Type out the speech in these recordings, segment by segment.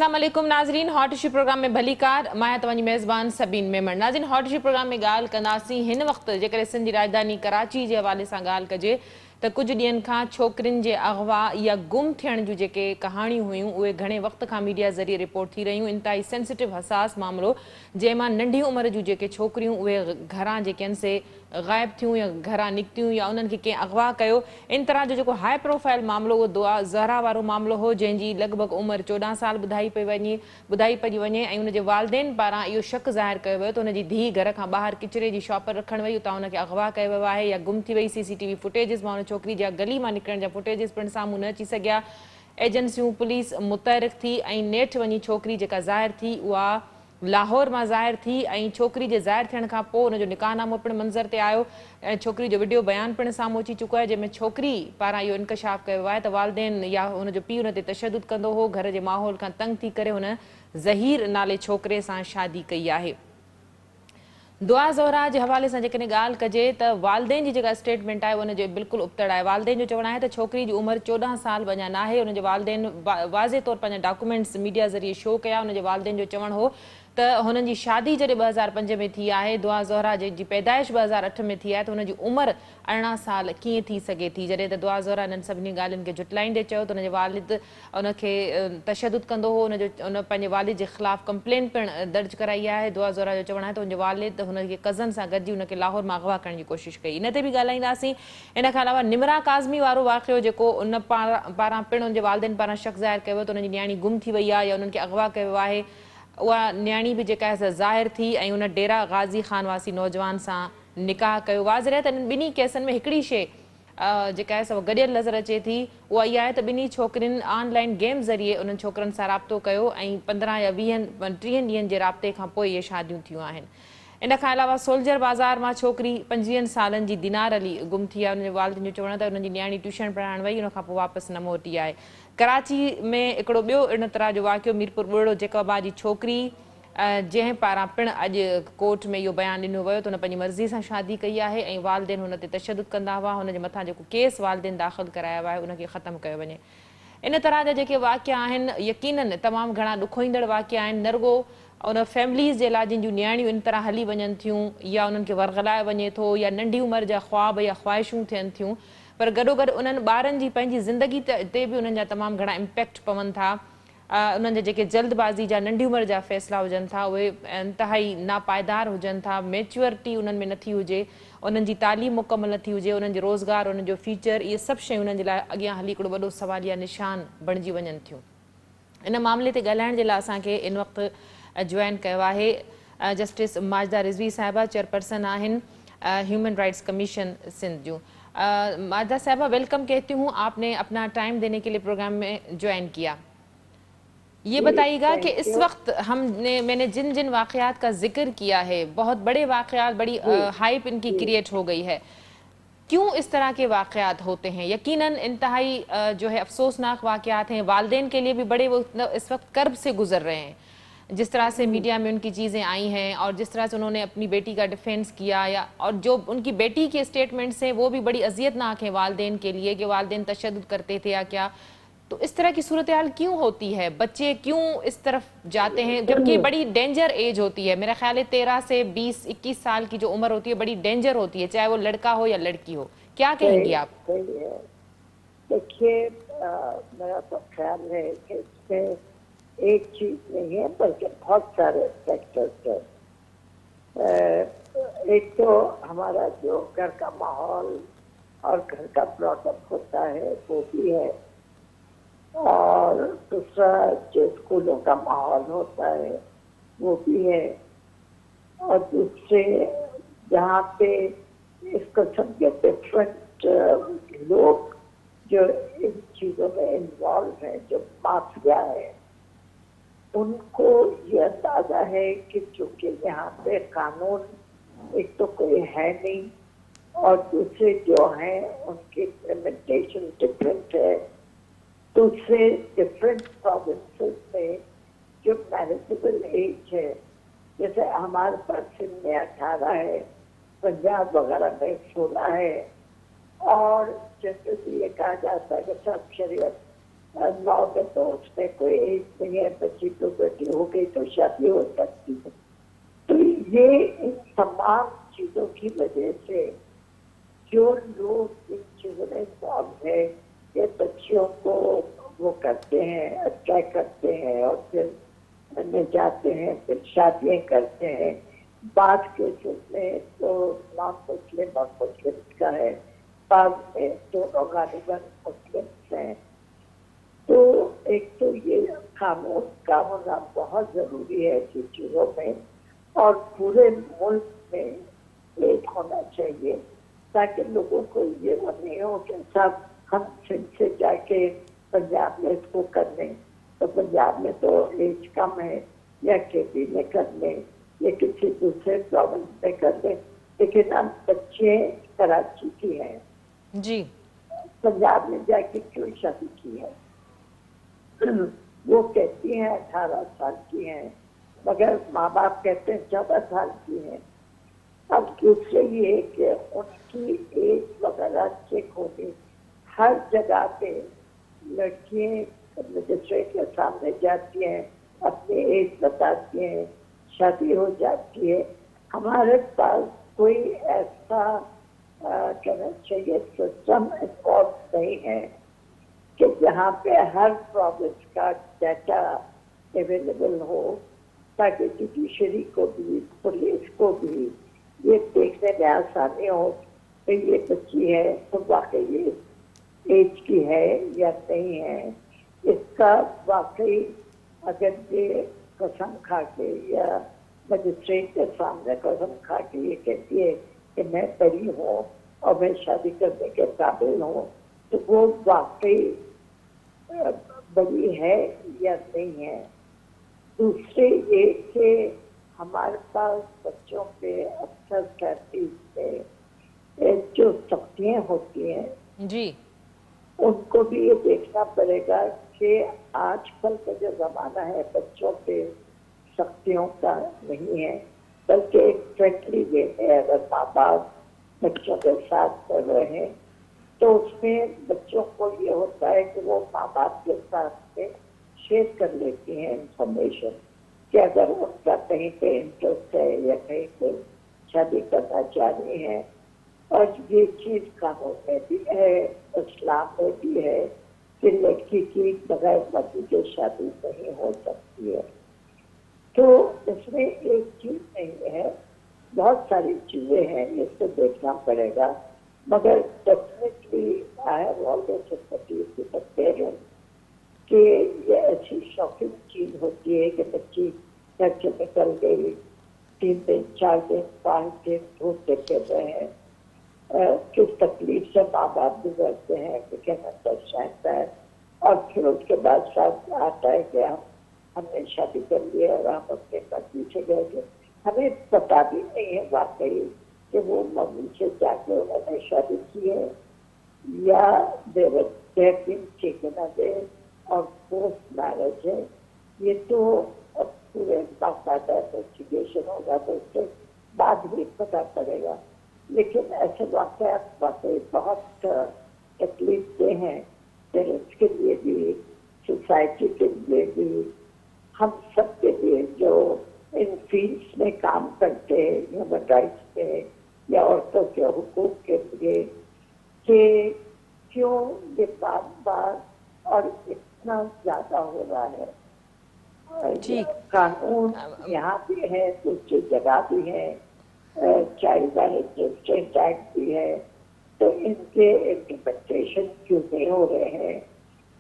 अस्सलाम वालेकुम नाज़रीन, हॉट इशू प्रोग्राम में भली कार मां तव्हांजी मेज़बान सबीन मेमण। नाज़रीन, हॉट इशू प्रोग्राम में ॻाल्हि कंदासीं हिन वक़्तु जेकॾहिं सिंध जी राजधानी कराची जे हवाले सां ॻाल्हि कजे त कुझु ॾींहंनि खां छोकिरियुनि जे अगवा या गुम थियण जूं जेके कहाणियूं हुयूं उहे घणे वक़्त खां मीडिया ज़रिए रिपोर्ट थी रहियूं। इंतहाई सेंसिटिव हसास मामिलो जंहिंमां नंढी उमिरि जूं जेके छोकिरियूं उहे घरां जेके आहिनि से ग़ाइब थियूं या घरां निकितियूं या उन्हनि खे कंहिं अगवा कयो। इन तरह जो जेको हाई प्रोफाइल मामिलो उहो दुआ ज़हरा वारो मामिलो हो, जंहिंजी लॻभॻि उमिरि 14 साल ॿुधाई पई वञे ऐं उनजे वालिदेन पारां इहो शक ज़ाहिर कयो वियो त उनजी धीउ घर खां ॿाहिरि किचिरे जी शॉप रखणु वई, उतां उनखे अगवा कयो वियो आहे या गुम थी वई। CCTV फुटेजिस मां उन छोकिरी जा गली मां निकिरण जा फुटेजिस पिणु साम्हूं न अची सघिया। एजेंसियूं पुलिस मुतहरिक थी ऐं नेठि वञी छोकिरी जेका ज़ाहिर थी उहा लाहौर मां ज़ाहिर थी ऐं छोकिरी जे ज़ाहिर थियण खां पोइ उनजो निकाहनामो पिणु मंज़र ते आयो ऐं छोकिरी जो वीडियो बयान पिणु साम्हूं अची चुको आहे, जंहिंमें छोकिरी पारां इहो इंकशाफ़ कयो आहे त वालिदेन या हुनजो पीउ हुन ते तशदुद कंदो हो, घर जे माहौल खां तंग थी करे हुन ज़हीर नाले छोकिरे सां शादी कई आहे। दुआ ज़हरा जे हवाले सां जेकॾहिं ॻाल्हि कजे त वालिदेन जी जेका स्टेटमेंट आहे उनजे बिल्कुलु उबतड़ आहे। वालिदेन जो चवणु आहे त छोकिरी जी उमिरि 14 साल अञा न आहे। उनजे वालिदेन वाज़े तौरु पंहिंजा डॉक्यूमेंट्स मीडिया ज़रिए शो कया। उनजे वालिदेन जो चवणु हो त हुननि जी शादी जॾहिं 2005 में थी आहे, दुआ ज़हरा जी पैदाइश 2008 में थी आहे, त हुनजी उमिरि 18 साल कीअं थी सघे थी, जॾहिं त दुआ ज़हरा इन्हनि सभिनी ॻाल्हियुनि खे झुटलाईंदे चयो त हुनजे वालिद उनखे तशदुद कंदो हो। उन पंहिंजे वालिद जे ख़िलाफ़ु कंप्लेन पिणु दर्ज कराई आहे। दुआ ज़हरा जो चवणु आहे त हुनजे वालिद हुनखे कज़न सां गॾिजी हुनखे लाहौर मां अगवा करण जी कोशिशि कई। इन ते बि ॻाल्हाईंदासीं। इन खां अलावा निमरा काज़मी वारो वाक़ियो जेको उन पारां पिणु उनजे वालिदेन पारां शक ज़ाहिर कयो वियो त उनजी न्याणी गुम थी वई आहे या उन्हनि खे अगवा कयो आहे। उहा न्याणी बि जेका आहे ज़ाहिर थी ऐं उन डेरा गाज़ी ख़ान वासी नौजवान सां निकाह कयो। वाज़िर आहे त इन्हनि ॿिन्ही केसनि में हिकिड़ी शइ जेका आहे सो गॾियल नज़र अचे थी, उहा इहा आहे त ॿिन्ही छोकिरियुनि ऑनलाइन गेम ज़रिए उन्हनि छोकिरनि सां राब्तो कयो ऐं 15 या 30 ॾींहंनि जे राब्ते खां पोइ इहे शादियूं थियूं आहिनि। इन खां अलावा सोल्जर बाज़ार मां छोकिरी 25 सालनि जी दिनार अली गुम थी आहे। उनजे वालिदनि जो चवणु आहे त उन्हनि जी न्याणी ट्यूशन पढ़ाइण वई, उन खां पोइ वापसि न मोटी आहे। कराची में हिकिड़ो ॿियो इन तरह जो वाक़ियो मीरपुर ॿुड़ो जेकबा जी छोकिरी जंहिं पारां पिणु अॼु कोर्ट में इहो बयानु ॾिनो वियो त हुन पंहिंजी मर्ज़ी सां शादी कई आहे ऐं वालिदेन हुन ते तशदुद कंदा हुआ। हुनजे मथां जेको केस वालिदेन दाख़िल करायो आहे उनखे ख़तमु कयो वञे। इन तरह जा जेके वाक़िया आहिनि यकीननि तमामु घणा ॾुखोईंदड़ वाक़िया आहिनि। न रुगो उन फैमिलीज़ जे लाइ जिन जूं न्याणियूं इन तरह हली वञनि थियूं या उन्हनि खे वरगलायो वञे थो या नंढी उमिरि जा ख़्वाब या ख़्वाहिशूं थियनि थियूं, पर गॾोगॾु उन्हनि ॿारनि जी पंहिंजी ज़िंदगी ते बि उन्हनि जा तमामु घणा इम्पैक्ट पवनि था। उन्हनि जे जेके जल्दबाज़ी जा नंढी उमिरि जा फ़ैसिला हुजनि था उहे इंतिहाई नापाइदार हुजनि था, मैच्योरिटी उन्हनि में नथी हुजे, उन्हनि जी तालीम मुकमल नथी हुजे, उन्हनि जो रोज़गार, उन्हनि जो फ्यूचर, इहे सभु शयूं उन्हनि जे लाइ अॻियां हली हिकिड़ो वॾो सवालिया निशान बणिजी वञनि थियूं। इन मामले ते ॻाल्हाइण जे लाइ असांखे इन वक़्तु जॉइन कयो आहे जस्टिस माजिदा रिज़वी साहिबा, चेयरपर्सन आहिनि ह्यूमन राइट्स कमीशन सिंध जूं। माजिदा साहिबा, वेलकम कहती हूँ, आपने अपना टाइम देने के लिए प्रोग्राम में ज्वाइन किया। ये बताइएगा कि इस वक्त मैंने जिन जिन वाक़यात का जिक्र किया है, बहुत बड़े वाक़यात, बड़ी हाइप इनकी क्रिएट हो गई है, क्यों इस तरह के वाक़यात होते हैं? यकीनन इंतहाई जो है अफसोसनाक वाक़यात हैं, वालिदैन के लिए भी बड़े वो इस वक्त कर्ब से गुजर रहे हैं। जिस तरह से मीडिया में उनकी चीज़ें आई हैं और जिस तरह से उन्होंने अपनी बेटी का डिफेंस किया या और जो उनकी बेटी के स्टेटमेंट्स हैं वो भी बड़ी अजियतनाक हैं वालिदैन के लिए कि वालिदैन तशद्दुद करते थे या क्या। तो इस तरह की सूरत हाल क्यों होती है? बच्चे क्यों इस तरफ जाते हैं जबकि बड़ी डेंजर एज होती है? मेरा ख्याल है 13 से 20-21 साल की जो उम्र होती है बड़ी डेंजर होती है, चाहे वो लड़का हो या लड़की हो। क्या कहेंगी आप? देखिए, मेरा तो ख्याल है कि इसमें एक चीज नहीं है बल्कि बहुत सारे फैक्टर्स हैं। एक तो हमारा जो घर का माहौल और घर का ब्रॉडअप होता है वो भी है, और दूसरा जो स्कूलों का माहौल होता है वो भी है, और दूसरे जहाँ पे इसको समझे डिफरेंट लोग जो इन चीज़ों में इन्वॉल्व हैं, जो माफिया है, उनको ये अंदाजा है कि चूंकि यहाँ पे कानून एक तो कोई है नहीं और दूसरे जो हैं उनकी इम्प्लीमेंटेशन डिफरेंट है। दूसरे डिफरेंट प्रोविंसेस में जो मैनेजेबल एज है, जैसे हमारे पास सिंध में 18 है, पंजाब वगैरह में 16 है, और जनरली ये कहा जाता है कि सब शरीयत 9 में तो उसमें कोई एज नहीं है, बच्ची तो बेटी हो गई तो शादी हो सकती है। तो ये इन तमाम चीजों की वजह से जो लोग इन चीजों में इन्वॉल्व है, ये बच्चियों को वो करते हैं, अट्रैक्ट करते हैं और फिर ले जाते हैं, फिर शादियां करते हैं। बाद केसेस में तो नॉन मुस्लिम और मुस्लिम का है, बाद में दोनों गालिबन मुस्लिम हैं। तो एक तो ये कानून का होना बहुत जरूरी है ऐसी चीजों में, और पूरे मुल्क में एक होना चाहिए ताकि लोगों को ये नहीं हो कि सब हम सिंध से जाके पंजाब में इसको कर लें, तो पंजाब में तो एज कम है, या केपी में कर लें या किसी दूसरे प्रोविंस में कर लें। लेकिन हम बच्चे कराची की हैं, जी पंजाब में जाके क्यों शादी की है? वो कहती हैं 18 साल की हैं, मगर माँ बाप कहते हैं 14 साल की हैं। अब दूसरे ये कि उनकी एज वगैरह चेक होगी। हर जगह पे लड़कियां मजिस्ट्रेट के सामने जाती हैं, अपनी एज बताती हैं, शादी हो जाती है। हमारे पास कोई ऐसा कहना चाहिए सिस्टम इन्वॉल्व नहीं है कि जहाँ पे हर प्रोविंस का डाटा अवेलेबल हो, ताकि जुडिशरी को भी पुलिस को भी ये देखने में आसानी हो कि ये बच्ची है तो वाकई ये एज की है या नहीं है। इसका वाकई अगर ये कसम खा के या मजिस्ट्रेट के सामने कसम खा के ये कहती है कि मैं बड़ी हूँ और मैं शादी करने के काबिल हूँ, तो वो वाकई बड़ी है या नहीं है। दूसरे ये कि हमारे पास बच्चों पे अक्सर फैमिलीज में जो सख्तियाँ होती हैं जी, उनको भी ये देखना पड़ेगा कि आजकल का जो जमाना है बच्चों पे सख्तियों का नहीं है, बल्कि एक फ्रेंडली वे में अगर माँ बाप बच्चों के साथ कर रहे हैं तो उसमें बच्चों को ये होता है कि वो माँ बाप के साथ में शेयर कर लेती हैं इंफॉर्मेशन कि अगर उनका कहीं पे इंटरेस्ट है या कहीं पे शादी करना चाह रही है। और ये चीज कानून में भी है, इस्लाम में भी है कि लड़की की बगैर मर्जी की शादी नहीं हो सकती है। तो इसमें एक चीज नहीं है, बहुत सारी चीजें हैं, इसको देखना पड़ेगा। मगर definitely I have always sympathy with the parents कि ये ऐसी शॉकिंग चीज होती है कि बच्ची घर से निकल गई, 3 दिन 4 दिन 5 दिन ढूंढते फिर रहे हैं, किस तकलीफ से माँ बाप गुजरते हैं, रहता है। और फिर उसके बाद साथ आता है कि हमने शादी कर ली और हम अपने पति से गए थे, हमें पता भी नहीं है वाकई कि वो मम्मी से जाके उन्होंने शादी की है या और पोस्ट मैरिज है। ये तो पूरे बाकायदा इन्वेस्टिगेशन होगा तो उसके बाद ही पता पड़ेगा। लेकिन ऐसे वाकई बहुत तकलीफ दे हैं पेरेंट्स के लिए भी, सोसाइटी के लिए भी, हम सब के लिए जो इन फील्ड्स में काम करते हैं, ह्यूमन राइट्स में या औरतों के हुकूक के लिए, कि क्यों ये बार और इतना ज्यादा हो रहा है। कानून यहाँ भी है, दूसरी जगह भी है, चाइल्ड मैरिज रजिस्ट्रेशन एक्ट भी है, तो इनके इम्प्लीमेंटेशन क्यों नहीं हो रहे हैं?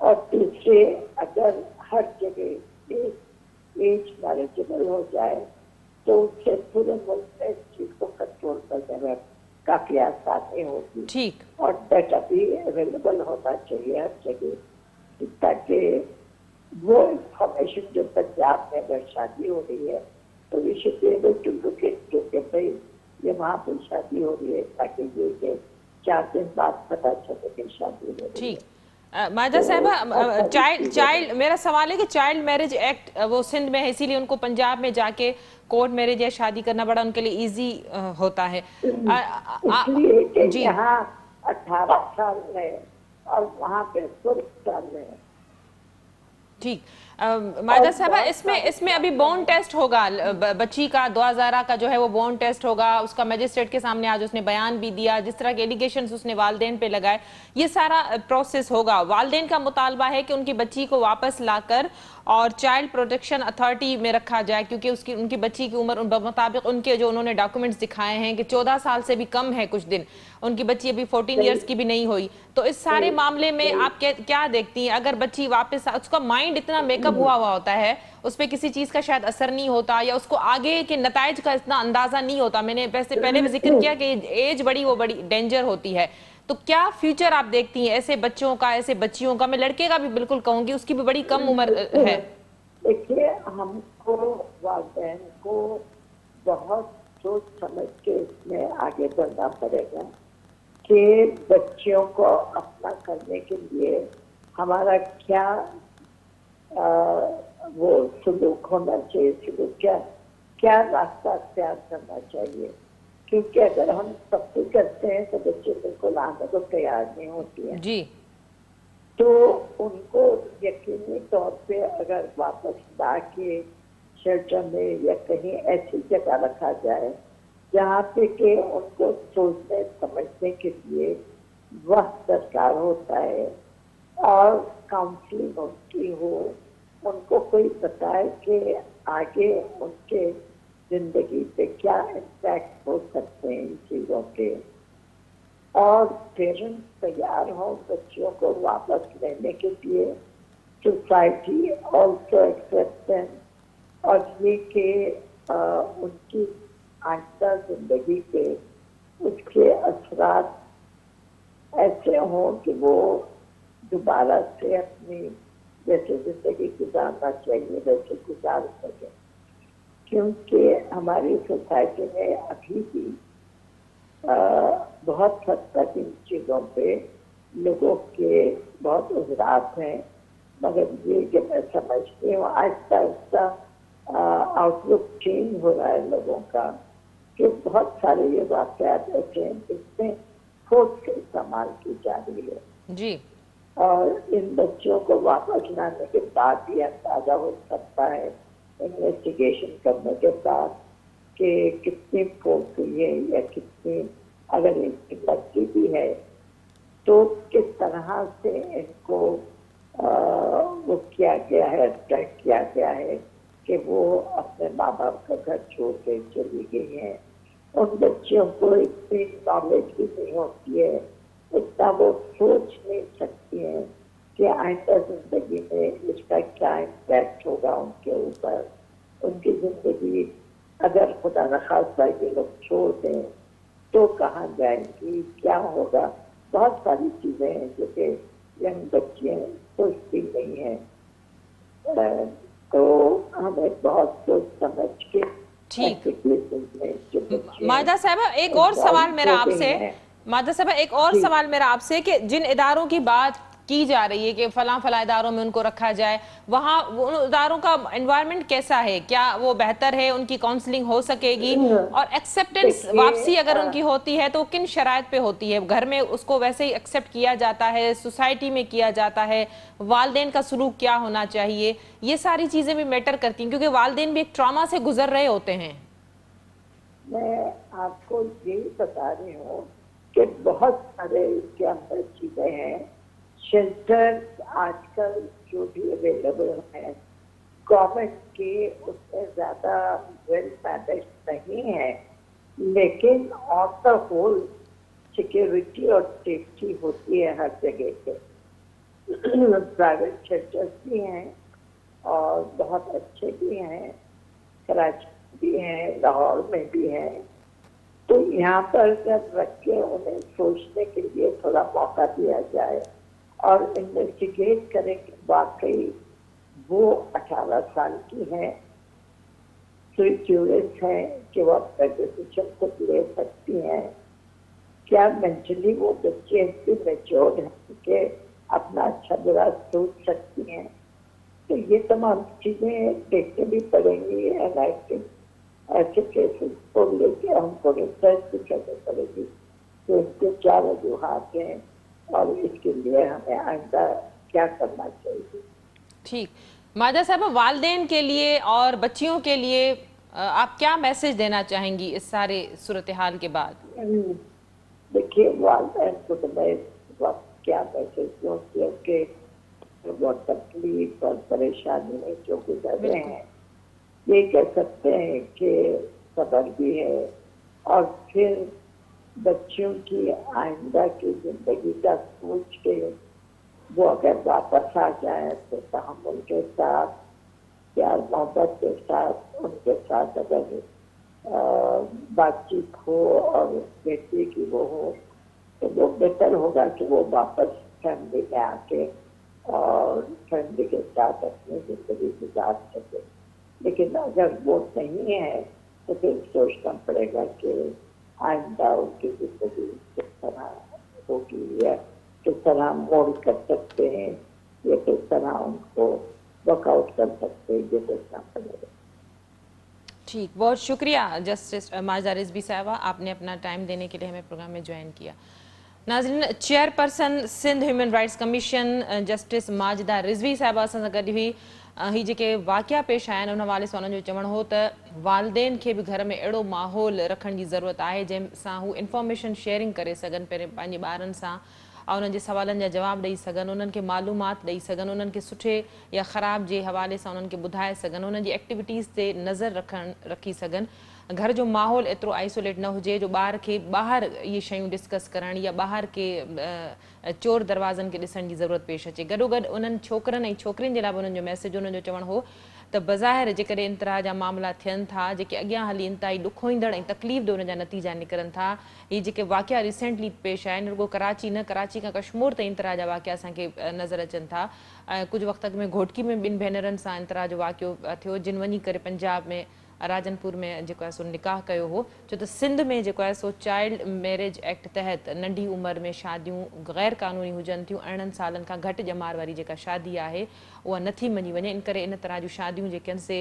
और दूसरे अगर हर जगह एज मैनेजेबल हो जाए तो उससे पूरे मुल्क में इस चीज को कंट्रोल करने में काफी आसानी होगी। ठीक। और डाटा भी अवेलेबल होना चाहिए हर जगह, ताकि वो इंफॉर्मेशन जो पंजाब में अगर शादी हो रही है तो we should be able to look into कि भाई ये वहाँ पर शादी हो रही है, ताकि ये 4 दिन बाद पता चले कि शादी हो रही है। ठीक। माजा साहबा, चाइल्ड मेरा सवाल है कि चाइल्ड मैरिज एक्ट वो सिंध में है, इसीलिए उनको पंजाब में जाके कोर्ट मैरिज या शादी करना बड़ा उनके लिए इजी होता है। इसलिए कि यहाँ 18 साल है और वहाँ पे 16 साल है, ٹھیک مائدہ صاحبہ اس میں ابھی بون ٹیسٹ ہوگا بچی کا 2000 کا جو ہے وہ بون ٹیسٹ ہوگا اس کا میجسٹریٹ کے سامنے آج اس نے بیان بھی دیا جس طرح کے ایلیگیشنز اس نے والدین پہ لگائے یہ سارا پروسیس ہوگا والدین کا مطالبہ ہے کہ ان کی بچی کو واپس لا کر اور چائلڈ پروٹیکشن اتھارٹی میں رکھا جائے کیونکہ ان کی بچی کی عمر مطابق ان کے جو انہوں نے ڈاکومنٹس دکھائے ہیں کہ 14 سال سے بھی کم ہے کچھ دن ان کی بچی ابھی 14 ایئرس کی بھی نہیں ہوئی تو اس سارے معاملے میں آپ کیا دیکھتی ہیں اگر بچی واپس اس کا مائنڈ اتنا میک اپ ہوا ہوتا ہے اس پہ کسی چیز کا شاید اثر نہیں ہوتا یا اس کو آگے کے نتائج کا اتنا اندازہ نہیں ہوتا میں نے پہلے بھی ذکر کیا کہ ایج وہ بڑی ڈینجر ہوتی ہے تو کیا فیوچر آپ دیکھتی ہیں ایسے بچوں کا ایسے بچیوں کا میں لڑکے کا بھی بالکل کہوں گی اس کی بھی بڑی کم عمر ہے دیکھیے ہم کو والدین کو بہت سوچ سمجھ کے اس میں آگے بڑھنا پڑے گا کہ بچیوں کو اپنا کرنے کے لیے ہمارا کیا وہ سلوک ہونا چاہیے سلوک کیا راستہ اختیار کرنا چاہیے کیونکہ اگر ہم سب کچھ کرتے ہیں تو بچے بالکل آنے کو تیار نہیں ہوتی ہیں جی تو ان کو یقینی طور پہ اگر واپس لا کے شیلٹر میں یا کہیں ایسی جگہ رکھا جائے جہاں پہ کہ ان کو سوچنے سمجھنے کے لیے وقت درکار ہوتا ہے اور کاؤنسلنگ ان کی ہو ان کو کوئی بتائے کہ آگے ان کے زندگی پہ کیا امپیکٹ ہو سکتے ہیں ان چیزوں کے اور پیرنٹس تیار ہوں بچوں کو واپس لینے کے لیے سوسائٹی آلسو ایکسیپٹنس اور یہ کہ ان کی آئندہ زندگی پہ اس کے اثرات ایسے ہوں کہ وہ دوبارہ سے اپنی جیسے زندگی گزارنا چاہیے ویسے گزار سکے کیونکہ ہماری سوسائٹی میں ابھی بھی بہت حد تک ان چیزوں پہ لوگوں کے بہت عذرات ہیں مگر یہ کہ میں سمجھتی ہوں آہستہ آہستہ آؤٹ لک چینج ہو رہا ہے لوگوں کا کہ بہت سارے یہ واقعات ایسے ہیں جس میں فورس کا استعمال کی جا رہی ہے جی اور ان بچوں کو واپس لانے کے بعد یہ اندازہ ہو سکتا ہے انویسٹیگیشن کرنے کے بعد کہ کتنی فورس ہوئی ہے یا کتنی اگر ان کی بچی بھی ہے تو کس طرح سے ان کو وہ کیا گیا ہے اٹریکٹ کیا گیا ہے کہ وہ اپنے ماں باپ کا گھر چھوڑ کے چلی گئی ہیں ان بچیوں کو اتنی نالج بھی نہیں ہوتی ہے اتنا وہ سوچ نہیں سکتی ہیں کہ آئندہ زندگی میں اس کا کیا امپیکٹ ہوگا ان کے اوپر ان کی زندگی اگر خدا نخواستہ یہ لوگ چھوڑ دیں تو کہاں جائیں گی کیا ہوگا بہت ساری چیزیں ہیں جو کہ ینگ بچیاں سوچتی نہیں ہیں تو ہمیں بہت سوچ سمجھ کے مائدہ صاحبہ ایک اور سوال میرا آپ سے کہ جن اداروں کی بات کی جا رہی ہے کہ فلاں اداروں میں ان کو رکھا جائے وہاں ان اداروں کا انوائرمنٹ کیسا ہے کیا وہ بہتر ہے ان کی کاؤنسلنگ ہو سکے گی اور ایکسیپٹنس واپسی اگر ان کی ہوتی ہے تو کن شرائط پہ ہوتی ہے گھر میں اس کو ویسے ہی ایکسیپٹ کیا جاتا ہے سوسائٹی میں کیا جاتا ہے والدین کا سلوک کیا ہونا چاہیے یہ ساری چیزیں بھی میٹر کرتی ہیں کیونکہ والدین بھی ایک ٹراما سے گزر رہے ہوتے ہیں میں آپ کو یہی بتا رہی ہوں کہ بہت سارے اس کے اندر چیزیں ہیں شیلٹر آج کل جو بھی اویلیبل ہیں گورنمنٹ کے اس میں زیادہ ویل مینیج نہیں ہے لیکن آن دا ہول سیکورٹی اور سیفٹی ہوتی ہے ہر جگہ پہ پرائیویٹ شیلٹرز بھی ہیں اور بہت اچھے بھی ہیں کراچی بھی ہیں لاہور میں بھی ہیں تو یہاں پر جب رکھ کے انہیں سوچنے کے لیے تھوڑا موقع دیا جائے اور انویسٹیگیٹ کریں کہ واقعی وہ 18 سال کی ہیں سیکیورس ہیں کہ وہ اپنے ڈیسیشن کو لے سکتی ہیں کیا مینٹلی وہ بچے اتنی میچورڈ ہیں کہ اپنا اچھا برا سوچ سکتی ہیں تو یہ تمام چیزیں دیکھنے بھی پڑیں گی ایسے کیسز کو لے کے ہم کو ریسرچ بھی کرنی پڑے گی کہ ان کے کیا وجوہات ہیں اور اس کے لیے ہمیں آئندہ کیا کرنا چاہیے ٹھیک، ماجدہ صاحبہ، والدین کے لیے اور بچیوں کے لیے آپ کیا میسج دینا چاہیں گی اس سارے صورتحال کے بعد؟ دیکھیے والدین کو تو میں اس وقت کیا میسج دوں، کیونکہ بہت تکلیف اور پریشانی میں جو گزر رہے ہیں، یہ کہہ سکتے ہیں کہ صبر بھی ہے، اور پھر بچوں کی آئندہ کی زندگی کا سوچ کے وہ اگر واپس آ جائیں تو تحمل کے ساتھ، پیار محبت کے ساتھ ان کے ساتھ اگر بات چیت ہو اور بیٹی کی وہ ہو تو وہ بہتر ہوگا کہ وہ واپس فیملی میں آ کے اور فیملی کے ساتھ اپنی زندگی گزار سکے. لیکن اگر وہ نہیں ہے تو پھر سوچنا پڑے گا کہ آئندہ ان کی زندگی کس طرح ہوگی، یا کس طرح موڑ کر سکتے ہیں، یا کس طرح ان کو ورک آؤٹ کر سکتے ہیں، یہ دیکھنا پڑے گا. ٹھیک، بہت شکریہ جسٹس ماجدہ رضوی صاحبہ، آپ نے اپنا ٹائم دینے کے لیے ہمیں پروگرام میں جوائن کیا. ناظرین، chairperson Sindh human rights commission justice Majida Rizvi صاحبہ سان گڈ ہوئی. ہی جے واقعہ پیش آیا ان حوالے سے انہوں جو چوڻ ہو تو والدین کے بھی گھر میں اڑو ماحول رکھنے کی ضرورت ہے جن سے وہ انفارمیشن شیئرنگ کرے سکن پانچے ॿारनि सां اور ان کے سوالن جا جواب ॾेई सघनि، उन्हनि खे मालूमात ॾेई सघनि، उन्हनि खे सुठे या ख़राब जे हवाले सां उन्हनि खे ॿुधाए सघनि, उन्हनि जी एक्टिविटीज़ ते नज़र रखी सघनि. घर जो माहौल एतिरो आइसोलेट न हुजे जो ॿार खे ॿाहिरि इहे शयूं डिस्कस करण या ॿाहिरि के चोर दरवाज़नि खे ॾिसण जी ज़रूरत पेश अचे. गॾोगॾु उन्हनि छोकिरनि ऐं छोकिरियुनि जे लाइ बि उन्हनि जो मैसेज उन्हनि जो चवणु हो त बज़ाहिर जेकॾहिं इन तरह जा मामला थियनि था जेके अॻियां हली इंतिहाई ॾुखोईंदड़ ऐं तकलीफ़ ॾियण जा नतीजा निकिरनि था, ही जेके वाक़िया रिसेंटली पेश आहिनि, रुॻो कराची न, कराची खां कश्मीर ताईं इन तरह जा वाक़िया असांखे नज़र अचनि था. कुझु वक़्त अॻु में घोटकी में ॿिनि भेनरुनि सां इन तरह जो वाक़ियो थियो जिन वञी करे पंजाब में राजनपुर में जेको आहे सो निकाह कयो हो. छो त सिंध में जेको आहे सो चाइल्ड मैरिज एक्ट तहत नंढी उमिरि में शादियूं ग़ैर क़ानूनी हुजनि थियूं. 18 सालनि खां घटि ॼमार वारी जेका शादी आहे उहा नथी मञी वञे. इन करे इन तरह जूं शादियूं जेके आहिनि से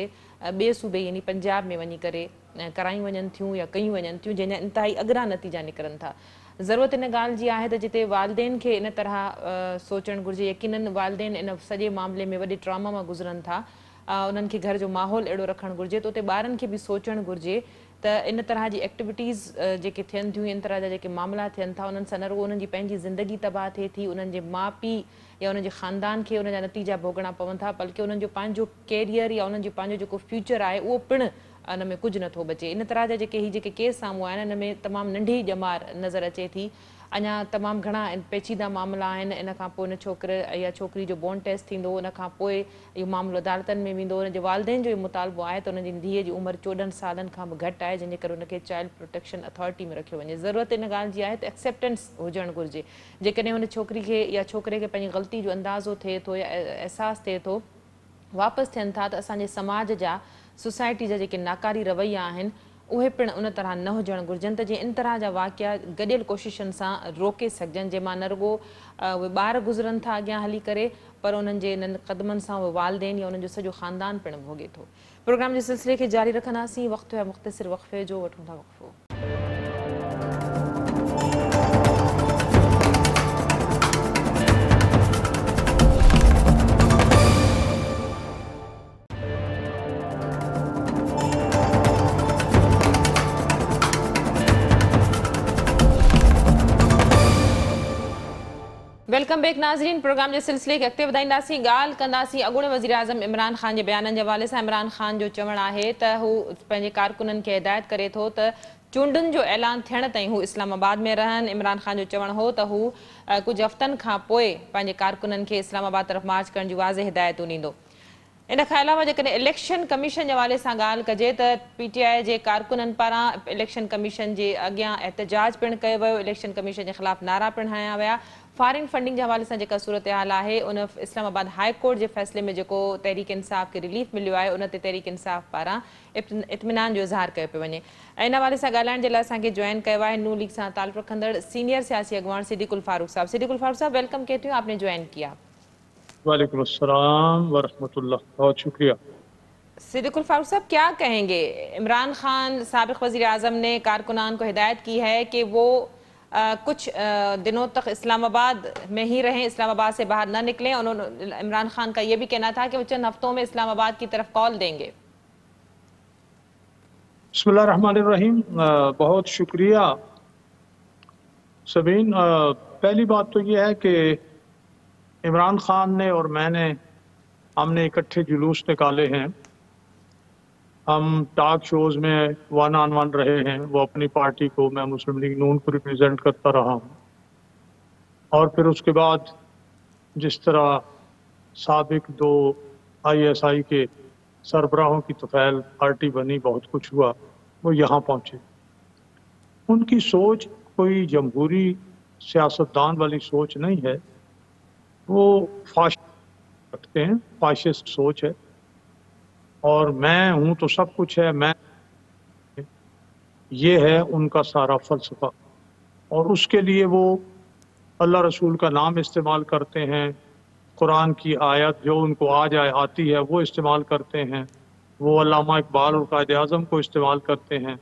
ॿिए सूबे यानी पंजाब में वञी करे करायूं वञनि थियूं या कयूं वञनि थियूं, जंहिंजा इंतिहाई अगरा नतीजा निकिरनि था. ज़रूरत इन ॻाल्हि जी आहे त जिते वालदेन खे इन तरह सोचणु घुरिजे. यकीननि वालदेन इन सॼे मामले में वॾे ट्रॉमा मां गुज़रनि था. उन्हनि खे घर जो माहौल अहिड़ो रखणु घुरिजे त उते ॿारनि खे बि सोचणु घुरिजे त इन तरह जी एक्टिविटीज़ जेके थियनि थियूं, इन तरह जा जेके मामला थियनि था, उन्हनि सां न रुॻो उन्हनि जी पंहिंजी ज़िंदगी तबाह थिए थी, उन्हनि जे माउ पीउ या उन्हनि जे ख़ानदान खे उन जा नतीजा भोगणा पवनि था, बल्कि उन्हनि जो पंहिंजो कैरियर या उन्हनि जो पंहिंजो जेको फ्यूचर आहे उहो पिणु इन में कुझु नथो बचे. इन तरह जा जेके केस साम्हूं आहिनि इन में तमामु नंढी ॼमार नज़र अचे थी. अञा तमामु घणा पेचीदा मामला आहिनि. इन खां पोइ इन छोकिरे या छोकिरी जो बोर्न टेस्ट थींदो, उन खां पोइ इहो मामिलो अदालतनि में वेंदो. उन जे वालदेन जो इहो मुतालबो आहे त उनजी धीअ जी उमिरि 14 सालनि खां बि घटि आहे, जंहिंजे करे उनखे चाइल्ड प्रोटेक्शन अथॉरिटी में रखियो वञे. ज़रूरत इन ॻाल्हि जी आहे त एक्सेप्टेंस हुजणु घुरिजे. जेकॾहिं हुन छोकिरी खे या छोकिरे खे पंहिंजी ग़लती जो अंदाज़ो थिए थो या अहसासु थिए थो, वापसि थियनि था, त असांजे समाज जा, सोसाइटी जा जेके नाकारी रवैया आहिनि उहे पिणु उन तरह न हुजणु घुरिजनि त जीअं इन तरह जा वाक़िया गॾियल कोशिशुनि सां रोके सघजनि, जंहिंमां न रुॻो उहे ॿार गुज़रनि था अॻियां हली करे, पर उन्हनि जे इन्हनि क़दमनि सां उहे वालदेन या उन्हनि जो सॼो ख़ानदान पिणु भोॻे थो. प्रोग्राम जे सिलसिले खे जारी रखंदासीं. वक़्तु आहे मुख़्तसिर वक़फ़े जो, वठूं था वक़फ़ो. वेलकम बैक नाज़रीन. प्रोग्राम के सिलसिले के अॻिते वधाईंदासीं. ॻाल्हि कंदासीं अॻूणे वज़ीर आज़म इमरान ख़ान जे बयाननि जे हवाले सां. इमरान ख़ान जो चवणु आहे त हू पंहिंजे कारकुननि खे हिदायत करे थो त चूंडुनि जो ऐलान थियण ताईं हू इस्लामाबाद में रहनि. इमरान ख़ान जो चवणु हो त हू कुझु हफ़्तनि खां पोइ पंहिंजे कारकुननि खे इस्लामाबाद तरफ़ मार्च करण जी वाज़े हिदायतूं ॾींदो. इन खां अलावा जेकॾहिं इलेक्शन कमीशन जे हवाले सां ॻाल्हि कजे त PTI जे कारकुननि पारां इलेक्शन कमीशन जे अॻियां एहतजाज पिणु कयो वियो. इलेक्शन कमीशन जे ख़िलाफ़ नारा पिणु हया विया. फॉरेन फंडिंग जे हवाले सां जेका सूरत हाल आहे, उन इस्लामाबाद हाई कोर्ट जे फ़ैसिले में जेको तहरीक इंसाफ़ खे रिलीफ मिलियो आहे, उन ते तहरीक इंसाफ़ पारां इत्मिनान जो इज़हार कयो पियो वञे. इन हवाले सां ॻाल्हाइण जे लाइ असांखे जॉइन कयो आहे नून लीग सां ताल्लुक़ रखंदड़ सीनियर सियासी अॻवान सिद्दीकुल फारूक साहब. सिद्दीकुल फारूक साहब, वेलकम कहती हूँ, आपने ज्वाइन किया. वालेकुम अस्सलाम वरहमतुल्लाह, बहुत शुक्रिया. सिद्दीकुल फारूक साहब, क्या कहेंगे? इमरान खान साबिक़ वज़ीर आज़म ने कारकुनान को हिदायत की है कि वो کچھ دنوں تک اسلام آباد میں ہی رہیں، اسلام آباد سے باہر نہ نکلیں. عمران خان کا یہ بھی کہنا تھا کہ وہ چند ہفتوں میں اسلام آباد کی طرف کال دیں گے. بسم اللہ الرحمن الرحیم. بہت شکریہ سبین. پہلی بات تو یہ ہے کہ عمران خان نے اور میں نے ہم نے اکٹھے جلوس نکالے ہیں. ہم ٹاک شوز میں 1 on 1 رہے ہیں. وہ اپنی پارٹی کو، میں مسلم لیگ نون کو ریپرزینٹ کرتا رہا ہوں. اور پھر اس کے بعد جس طرح سابق 2 ISI کے سربراہوں کی طفیل پارٹی بنی، بہت کچھ ہوا، وہ یہاں پہنچے. ان کی سوچ کوئی جمہوری سیاستدان والی سوچ نہیں ہے. وہ فاشسٹ رکھتے ہیں، فاشسٹ سوچ ہے. اور میں ہوں تو سب کچھ ہے، میں یہ ہے ان کا سارا فلسفہ. اور اس کے لیے وہ اللہ رسول کا نام استعمال کرتے ہیں، قرآن کی آیت جو ان کو آتی ہے وہ استعمال کرتے ہیں. وہ علامہ اقبال اور قائد اعظم کو استعمال کرتے ہیں.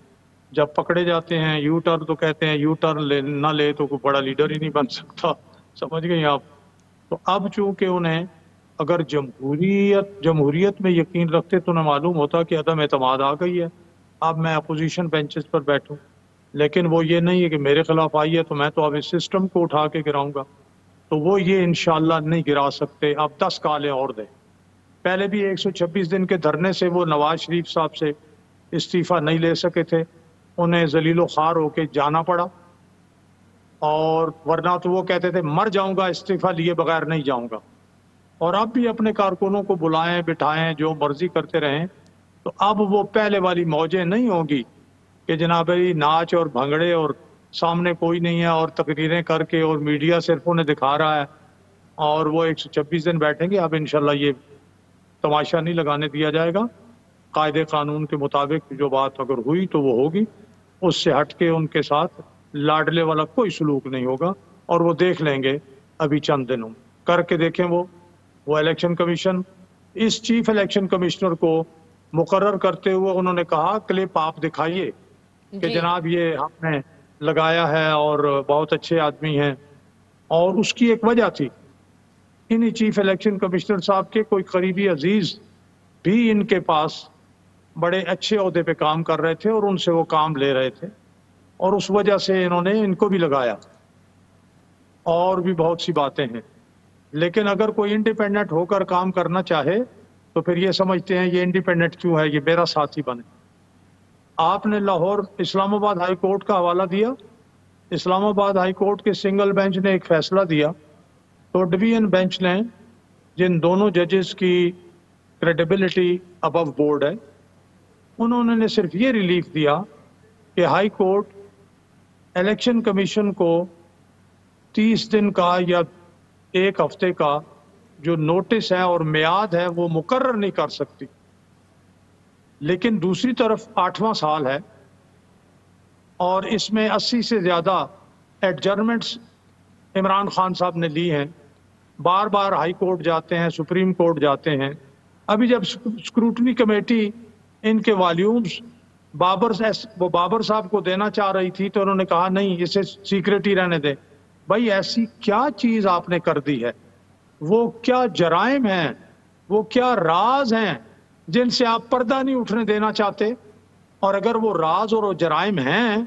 جب پکڑے جاتے ہیں یو ٹرن تو کہتے ہیں یو ٹرن نہ لے تو کوئی بڑا لیڈر ہی نہیں بن سکتا. سمجھ گئے آپ؟ تو اب چونکہ انہیں اگر جمہوریت میں یقین رکھتے تو انہیں معلوم ہوتا کہ عدم اعتماد آ گئی ہے، اب میں اپوزیشن بینچز پر بیٹھوں. لیکن وہ یہ نہیں ہے کہ میرے خلاف آئی ہے تو میں تو اب اس سسٹم کو اٹھا کے گراؤں گا. تو وہ یہ انشاءاللہ نہیں گرا سکتے. اب 10 کالیں اور دیں. پہلے بھی 126 دن کے دھرنے سے وہ نواز شریف صاحب سے استعفیٰ نہیں لے سکے تھے، انہیں ذلیل و خوار ہو کے جانا پڑا. اور ورنہ تو وہ کہتے تھے مر جاؤں گا، استعفیٰ لیے بغیر نہیں جاؤں گا. اور اب بھی اپنے کارکنوں کو بلائیں بٹھائیں، جو مرضی کرتے رہیں. تو اب وہ پہلے والی موجیں نہیں ہوں گی کہ جناب ناچ اور بھنگڑے اور سامنے کوئی نہیں ہے اور تقریریں کر کے اور میڈیا صرف انہیں دکھا رہا ہے اور وہ 126 دن بیٹھیں گے. اب انشاءاللہ یہ تماشا نہیں لگانے دیا جائے گا. قاعدے قانون کے مطابق جو بات اگر ہوئی تو وہ ہوگی. اس سے ہٹ کے ان کے ساتھ لاڈلے والا کوئی سلوک نہیں ہوگا. اور وہ دیکھ لیں گے ابھی چند دنوں کر کے دیکھیں. وہ الیکشن کمیشن اس چیف الیکشن کمشنر کو مقرر کرتے ہوئے انہوں نے کہا کلپ آپ دکھائیے کہ جناب یہ ہم نے لگایا ہے اور بہت اچھے آدمی ہیں. اور اس کی ایک وجہ تھی، انہی چیف الیکشن کمشنر صاحب کے کوئی قریبی عزیز بھی ان کے پاس بڑے اچھے عہدے پہ کام کر رہے تھے اور ان سے وہ کام لے رہے تھے، اور اس وجہ سے انہوں نے ان کو بھی لگایا. اور بھی بہت سی باتیں ہیں. لیکن اگر کوئی انڈیپینڈنٹ ہو کر کام کرنا چاہے تو پھر یہ سمجھتے ہیں یہ انڈیپینڈنٹ کیوں ہے، یہ میرا ساتھی بنے. آپ نے لاہور اسلام آباد ہائی کورٹ کا حوالہ دیا. اسلام آباد ہائی کورٹ کے سنگل بینچ نے ایک فیصلہ دیا تو ڈویژن بینچ نے، جن دونوں ججز کی کریڈیبلٹی ابو بورڈ ہے، انہوں نے صرف یہ ریلیف دیا کہ ہائی کورٹ الیکشن کمیشن کو 30 دن کا یا 1 ہفتے کا جو نوٹس ہے اور میعاد ہے وہ مقرر نہیں کر سکتی. لیکن دوسری طرف 8واں سال ہے اور اس میں 80 سے زیادہ ایڈجرمنٹس عمران خان صاحب نے لی ہیں. بار بار ہائی کورٹ جاتے ہیں، سپریم کورٹ جاتے ہیں. ابھی جب اسکروٹنی کمیٹی ان کے والیومز بابر صاحب کو دینا چاہ رہی تھی تو انہوں نے کہا نہیں، اسے سیکریٹ ہی رہنے دیں. بھائی ایسی کیا چیز آپ نے کر دی ہے؟ وہ کیا جرائم ہیں، وہ کیا راز ہیں جن سے آپ پردہ نہیں اٹھنے دینا چاہتے؟ اور اگر وہ راز اور وہ جرائم ہیں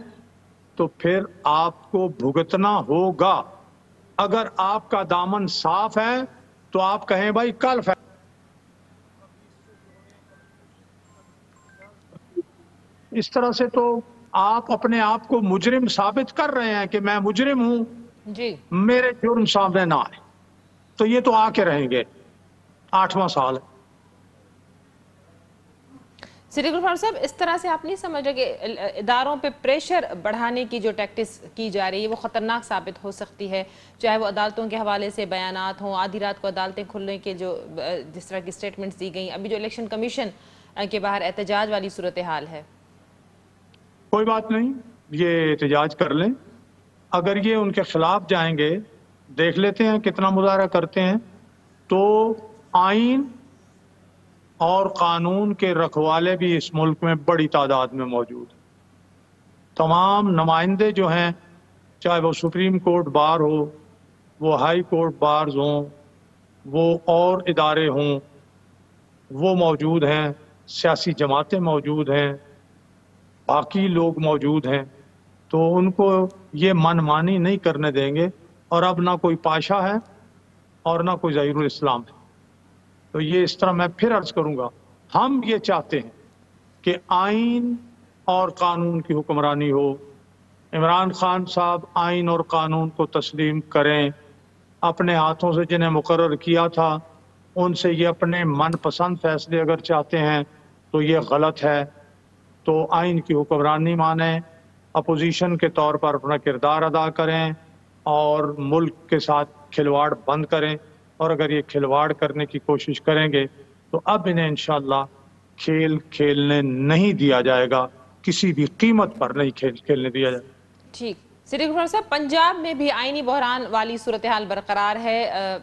تو پھر آپ کو بھگتنا ہوگا. اگر آپ کا دامن صاف ہے تو آپ کہیں بھائی کل اس طرح سے تو آپ اپنے آپ کو مجرم ثابت کر رہے ہیں کہ میں مجرم ہوں، جی میرے جرم سامنے نہ آئے. تو یہ تو آ کے رہیں گے. 8واں سال ہے. صدیق الغفار صاحب، اس طرح سے آپ نہیں سمجھے کہ اداروں پہ پریشر بڑھانے کی جو ٹیکٹس کی جا رہی ہے وہ خطرناک ثابت ہو سکتی ہے، چاہے وہ عدالتوں کے حوالے سے بیانات ہوں، آدھی رات کو عدالتیں کھلنے کے جو جس طرح کی سٹیٹمنٹس دی گئیں، ابھی جو الیکشن کمیشن کے باہر احتجاج والی صورتحال ہے؟ کوئی بات نہیں، یہ احتجاج کر لیں. اگر یہ ان کے خلاف جائیں گے، دیکھ لیتے ہیں کتنا مظاہرہ کرتے ہیں. تو آئین اور قانون کے رکھوالے بھی اس ملک میں بڑی تعداد میں موجود ہیں. تمام نمائندے جو ہیں چاہے وہ سپریم کورٹ بار ہو، وہ ہائی کورٹ بارز ہوں، وہ اور ادارے ہوں، وہ موجود ہیں، سیاسی جماعتیں موجود ہیں، باقی لوگ موجود ہیں، تو ان کو یہ من مانی نہیں کرنے دیں گے۔ اور اب نہ کوئی پاشا ہے اور نہ کوئی ظہیر الاسلام ہے۔ تو یہ اس طرح میں پھر عرض کروں گا، ہم یہ چاہتے ہیں کہ آئین اور قانون کی حکمرانی ہو۔ عمران خان صاحب آئین اور قانون کو تسلیم کریں، اپنے ہاتھوں سے جنہیں مقرر کیا تھا ان سے یہ اپنے من پسند فیصلے اگر چاہتے ہیں تو یہ غلط ہے۔ تو آئین کی حکمرانی مانیں، اپوزیشن کے طور پر اپنا کردار ادا کریں اور ملک کے ساتھ کھلواڑ بند کریں، اور اگر یہ کھلواڑ کرنے کی کوشش کریں گے تو اب انہیں انشاءاللہ کھیل کھیلنے نہیں دیا جائے گا، کسی بھی قیمت پر نہیں کھیلنے دیا جائے گا۔ ٹھیک، صدیق غفار صاحب، پنجاب میں بھی آئینی بحران والی صورتحال برقرار ہے۔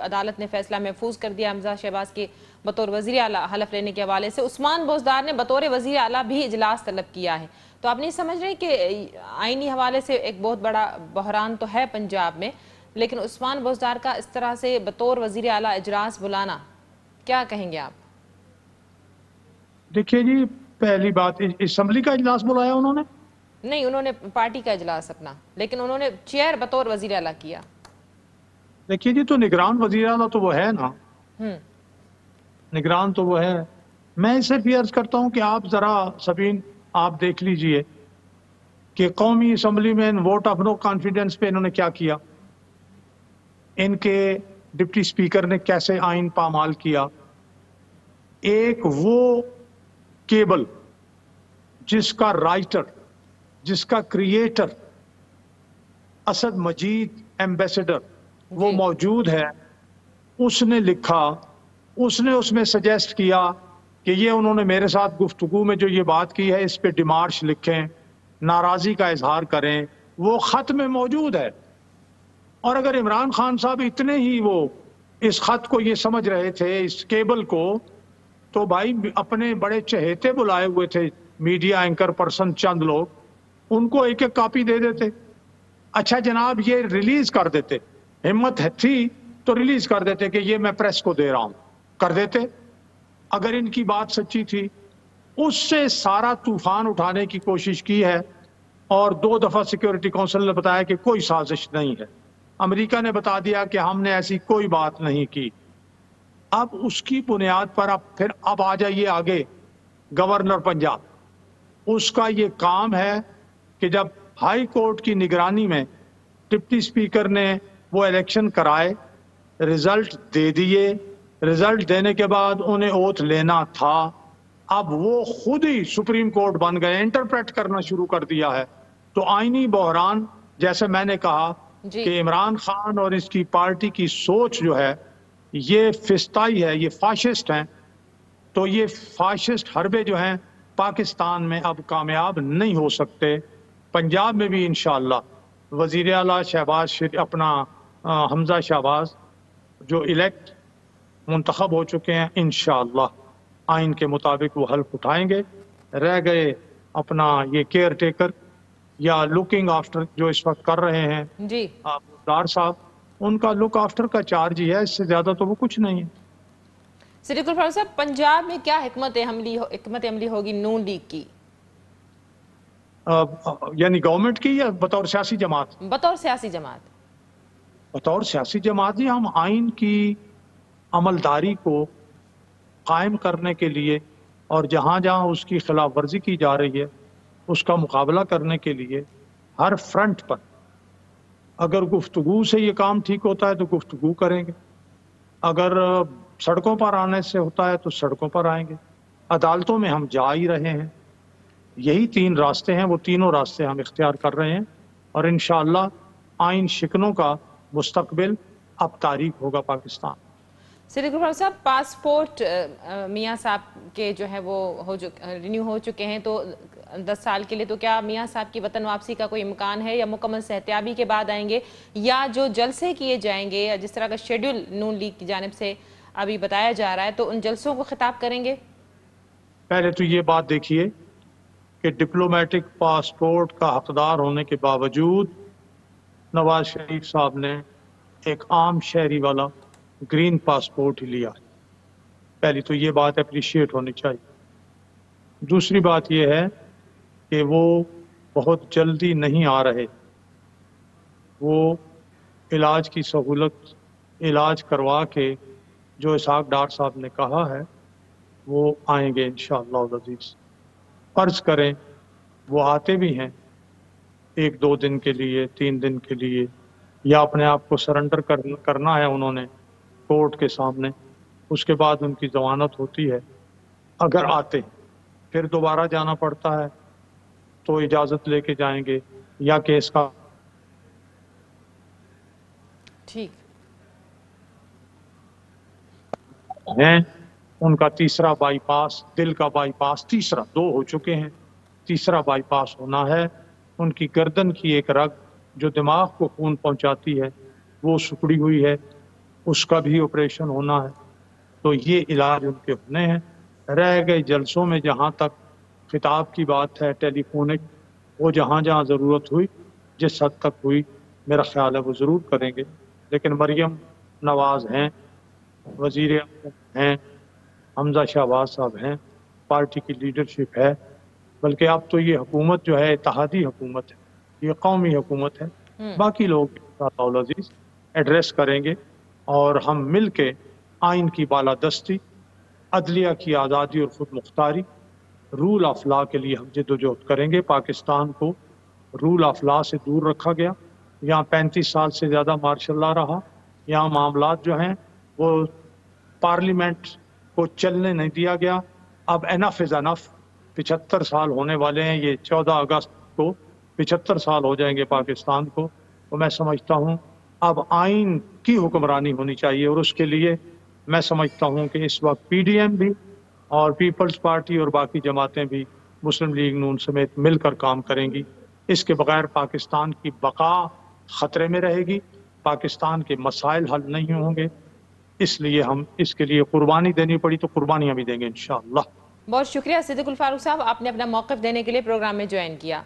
عدالت نے فیصلہ محفوظ کر دیا حمزہ شہباز کے بطور وزیر اعلیٰ حلف لینے کے حوالے سے۔ عثمان بوزدار نے بطور وزیر اعلیٰ بھی اجلاس طلب کیا ہے۔ تو آپ نہیں سمجھ رہے کہ آئینی حوالے سے ایک بہت بڑا بحران تو ہے پنجاب میں، لیکن عثمان بوزدار کا اس طرح سے بطور وزیر اعلیٰ اجلاس بلانا، کیا کہیں گے آپ؟ دیکھیے جی، پہلی بات، اسمبلی کا اجلاس بلایا انہوں نے؟ نہیں، انہوں نے پارٹی کا اجلاس اپنا، لیکن انہوں نے چیئر بطور وزیر اعلیٰ کیا۔ دیکھیے جی، تو نگران وزیر اعلیٰ تو وہ ہے نا، نگران تو وہ ہے۔ میں اسے بھی عرض کرتا ہوں کہ آپ ذرا سبین آپ دیکھ لیجئے کہ قومی اسمبلی میں ووٹ آف نو کانفیڈنس پہ انہوں نے کیا کیا، ان کے ڈپٹی سپیکر نے کیسے آئین پامال کیا۔ ایک وہ کیبل جس کا رائٹر، جس کا کریٹر اسد مجید ایمبیسڈر وہ موجود ہے، اس نے لکھا، اس نے اس میں سجیسٹ کیا کہ یہ انہوں نے میرے ساتھ گفتگو میں جو یہ بات کی ہے اس پہ ڈیمارش لکھیں، ناراضی کا اظہار کریں، وہ خط میں موجود ہے۔ اور اگر عمران خان صاحب اتنے ہی وہ اس خط کو یہ سمجھ رہے تھے، اس کیبل کو، تو بھائی اپنے بڑے چہیتے بلائے ہوئے تھے میڈیا اینکر پرسن چند لوگ، ان کو ایک ایک کاپی دے دیتے۔ اچھا جناب، یہ ریلیز کر دیتے، ہمت تھی تو ریلیز کر دیتے کہ یہ میں پریس کو دے رہا ہوں، کر دیتے اگر ان کی بات سچی تھی۔ اس سے سارا طوفان اٹھانے کی کوشش کی ہے، اور 2 دفعہ سیکیورٹی کونسل نے بتایا کہ کوئی سازش نہیں ہے۔ امریکہ نے بتا دیا کہ ہم نے ایسی کوئی بات نہیں کی۔ اب اس کی بنیاد پر اب آ جائیے آگے، گورنر پنجاب، اس کا یہ کام ہے کہ جب ہائی کورٹ کی نگرانی میں ڈپٹی سپیکر نے وہ الیکشن کرائے، رزلٹ دے دیے، رزلٹ دینے کے بعد انہیں اوتھ لینا تھا، اب وہ خود ہی سپریم کورٹ بن گئے، انٹرپریٹ کرنا شروع کر دیا ہے۔ تو آئینی بحران، جیسے میں نے کہا کہ عمران خان اور اس کی پارٹی کی سوچ جو ہے یہ فسطائی ہے، یہ فاشسٹ ہیں، تو یہ فاشسٹ حربے جو ہیں پاکستان میں اب کامیاب نہیں ہو سکتے۔ پنجاب میں بھی انشاءاللہ وزیر اعلیٰ شہباز اپنا حمزہ شہباز جو الیکٹ منتخب ہو چکے ہیں، انشاءاللہ آئین کے مطابق وہ حلف اٹھائیں گے۔ رہ گئے اپنا یہ کیئر ٹیکر یا لوکنگ آفٹر جو اس وقت کر رہے ہیں جی دار صاحب، ان کا لک آفٹر کا چارج ہی ہے، اس سے زیادہ تو وہ کچھ نہیں ہے۔ صدیق غفار صاحب، پنجاب میں کیا حکمت عملی ہوگی نون لیگ کی؟ یعنی گورنمنٹ کی یا بطور سیاسی جماعت؟ بطور سیاسی جماعت۔ بطور سیاسی جماعت ہی ہم آئین کی عملداری کو قائم کرنے کے لیے اور جہاں جہاں اس کی خلاف ورزی کی جا رہی ہے اس کا مقابلہ کرنے کے لیے ہر فرنٹ پر، اگر گفتگو سے یہ کام ٹھیک ہوتا ہے تو گفتگو کریں گے، اگر سڑکوں پر آنے سے ہوتا ہے تو سڑکوں پر آئیں گے، عدالتوں میں ہم جا ہی رہے ہیں۔ یہی 3 راستے ہیں، وہ تینوں راستے ہم اختیار کر رہے ہیں، اور انشاءاللہ آئین شکنوں کا مستقبل اب تاریک ہوگا پاکستان۔ صدیق غفار صاحب، پاسپورٹ میاں صاحب کے جو ہے وہ رینیو ہو چکے ہیں، تو 10 سال کے لیے، تو کیا میاں صاحب کی وطن واپسی کا کوئی امکان ہے، یا مکمل صحتیابی کے بعد آئیں گے، یا جو جلسے کیے جائیں گے یا جس طرح کا شیڈول نون لیگ کی جانب سے ابھی بتایا جا رہا ہے تو ان جلسوں کو خطاب کریں گے؟ پہلے تو یہ بات دیکھیے کہ ڈپلومیٹک پاسپورٹ کا حقدار ہونے کے باوجود नवाज शरीफ साहब ने एक आम शहरी वाला ग्रीन पासपोर्ट ही लिया। पहली तो ये बात अप्रिशिएट होनी चाहिए। दूसरी बात ये है कि वो बहुत जल्दी नहीं आ रहे, वो इलाज की सहूलत इलाज करवा के जो इसहाक डार साहब ने कहा है वो आएंगे इंशाअल्लाह अज़ीज़। फ़र्ज़ करें वो आते भी हैं 1-2 दिन के लिए, 3 दिन के लिए, या अपने आप को सरेंडर करना है उन्होंने कोर्ट के सामने, उसके बाद उनकी ज़मानत होती है। अगर आते हैं फिर दोबारा जाना पड़ता है तो इजाज़त लेके जाएंगे या केस का ठीक हैं। उनका तीसरा बाईपास, दिल का बाईपास, तीसरा, 2 हो चुके हैं, तीसरा बाईपास होना है। उनकी गर्दन की एक रग जो दिमाग को खून पहुंचाती है वो सिकुड़ी हुई है, उसका भी ऑपरेशन होना है। तो ये इलाज उनके होने हैं। रह गए जलसों में जहाँ तक खिताब की बात है, टेलीफोनिक, वो जहाँ जहाँ ज़रूरत हुई, जिस हद तक हुई, मेरा ख्याल है वो ज़रूर करेंगे। लेकिन मरियम नवाज़ हैं, वज़ीर हैं, हमजा शहबाज साहब हैं, पार्टी की लीडरशिप है, बल्कि अब तो ये हुकूमत जो है इत्तेहादी हुकूमत है, ये कौमी हुकूमत है। बाकी लोग इंशाअल्लाह अज़ीज़ एड्रेस करेंगे और हम मिल के आइन की बालादस्ती, अदलिया की आज़ादी और ख़ुद मुख्तारी, रूल ऑफ लॉ के लिए हम जद्दोजहद करेंगे। पाकिस्तान को रूल ऑफ लॉ से दूर रखा गया, यहाँ 35 साल से ज़्यादा मार्शल लॉ रहा, यहाँ मामलात जो हैं वो पार्लियामेंट को चलने नहीं दिया गया। अब एनफ इज़ एनफ, 75 साल होने वाले हैं, ये 14 अगस्त को 75 साल हो जाएंगे पाकिस्तान को। तो मैं समझता हूँ अब आइन की हुक्मरानी होनी चाहिए, और उसके लिए मैं समझता हूँ कि इस वक्त PDM भी और पीपल्स पार्टी और बाकी जमातें भी मुस्लिम लीग नून समेत मिलकर काम करेंगी। इसके बगैर पाकिस्तान की बका ख़तरे में रहेगी, पाकिस्तान के मसाइल हल नहीं होंगे। इसलिए हम इसके लिए कुर्बानी देनी पड़ी तो कुर्बानियाँ भी देंगे इंशाअल्लाह। बहुत शुक्रिया सिद्दीकुल फारूक साहब, आपने अपना मौक़िफ़ देने के लिए प्रोग्राम में ज्वाइन किया।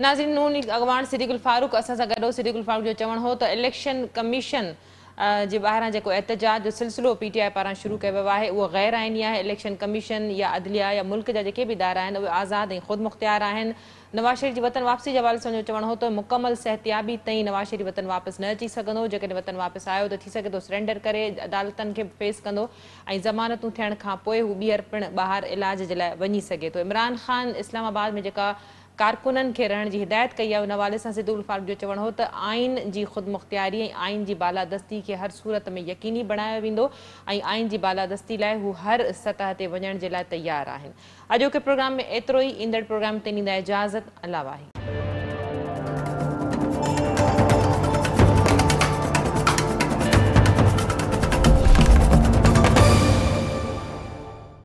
नाज़रीन, नून अॻवान सिद्दीकुल फारूक असां सां गॾु। सिद्दीकुल फारूक जो चवणु हो त इलेक्शन कमीशन जे ॿाहिरां जेको एहतजाज जो सिलसिलो PTI पारां शुरू कयो वियो आहे उहो ग़ैर आइनी आहे। इलेक्शन कमीशन या अदलिया या मुल्क जा जेके बि इदारा आहिनि उहे आज़ादु ऐं ख़ुदि मुख़्तियार आहिनि। नवाज़ शरीफ़ जी वतन वापसी जे हवाले सां जो चवणु हो त मुकमल सिहतियाबी ताईं नवाज़ शरीफ़ वतन वापसि न अची सघंदो। जेकॾहिं वतन वापसि आयो त थी सघे थो सरेंडर करे अदालतनि खे फेस कंदो ऐं ज़मानतूं थियण खां पोइ हू ॿीहर पिणु ॿाहिरि इलाज जे लाइ वञी सघे थो। इमरान ख़ान इस्लामाबाद में जेका कारकुननि खे रहण जी हिदायत कई आहे उन हवाले सां सिद्दीकुल फारूक जो चवणु हो त आइन जी ख़ुदि मुख़्तियारी ऐं आइन जी बालादस्ती खे हर सूरत में यकीनी बणायो वेंदो ऐं आइन जी बालादस्ती लाइ हू हर सतह ते वञण जे लाइ तयारु आहिनि। अॼोके प्रोग्राम में एतिरो ई। ईंदड़ प्रोग्राम ते ॾींदा इजाज़त। अल्लाह वाहे।